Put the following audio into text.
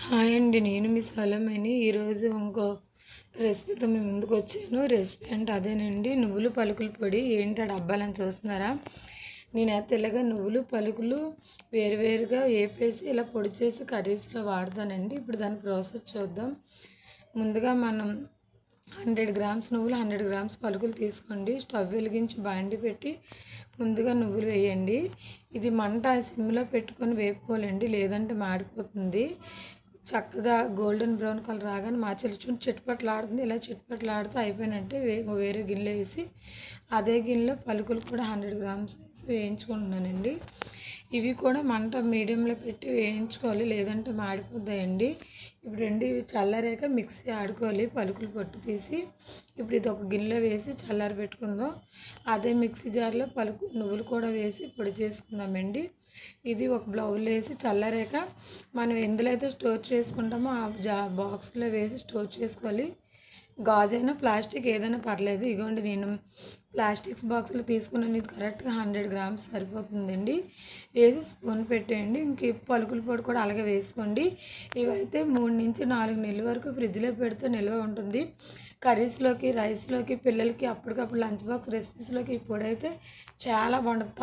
Hi అండి. నేను మీ సలోమిని. ఈరోజు ఇంకో రెసిపీతో మీ ముందుకు వచ్చాను. రెసిపీ అంటే అదేనండి, నువ్వులు పలుకుల పొడి. ఏంటి ఆ డబ్బాలని చూస్తున్నారా? నేనైతే ఇలాగ నువ్వులు పలుకులు వేరువేరుగా వేపేసి ఇలా పొడి చేసి కర్రీస్లో వాడతానండి. ఇప్పుడు దాని ప్రాసెస్ చూద్దాం. ముందుగా మనం 100 గ్రామ్స్ నువ్వులు, 100 గ్రామ్స్ పలుకులు తీసుకోండి. స్టవ్ వెలిగించి బాండి పెట్టి ముందుగా నువ్వులు వేయండి. ఇది మంట సిమ్లో పెట్టుకొని వేపుకోవాలండి, లేదంటే మాడిపోతుంది. చక్కగా గోల్డెన్ బ్రౌన్ కలర్ రాగానే మార్చేసి చిట్పట్లాడుతుంది. ఇలా చిట్పట్లాడుతూ అయిపోయినట్టే వేరే గిన్నెలో వేసి అదే గిన్నెలో పలుకులు కూడా 100 గ్రామ్స్ వేసి వేయించుకుంటున్నానండి. ఇవి కూడా మంట మీడియంలో పెట్టి వేయించుకోవాలి, లేదంటే మాడిపోతాయండి. ఇప్పుడు రెండు ఇవి చల్లారాక మిక్సీ ఆడుకోవాలి. పలుకులు పొట్టు తీసి ఇప్పుడు ఇది ఒక గిన్నెలో వేసి చల్లారి పెట్టుకుందాం. అదే మిక్సీ జార్లో నువ్వులు కూడా వేసి పొడి చేసుకుందామండి. ఇది ఒక బౌల్లో వేసి చల్లారాక మనం ఎందులో అయితే స్టోర్ చేసుకుంటామో ఆ బాక్స్లో వేసి స్టోర్ చేసుకోవాలి. గాజైనా ప్లాస్టిక్ ఏదైనా పర్లేదు. ఇగోండి, నేను ప్లాస్టిక్స్ బాక్స్లో తీసుకున్నాను. ఇది కరెక్ట్గా 100 గ్రామ్స్ సరిపోతుందండి. వేసి స్పూన్ పెట్టేయండి. ఇంక పలుకుల పొడి కూడా అలాగే వేసుకోండి. ఇవైతే 3 నుంచి 4 నెలల వరకు ఫ్రిడ్జ్లో పెడితే నిల్వ ఉంటుంది. కర్రీస్లోకి, రైస్లోకి, పిల్లలకి అప్పటికప్పుడు లంచ్ బాక్స్ రెసిపీస్లోకి ఈ పొడి అయితే చాలా బాగుంటుంది.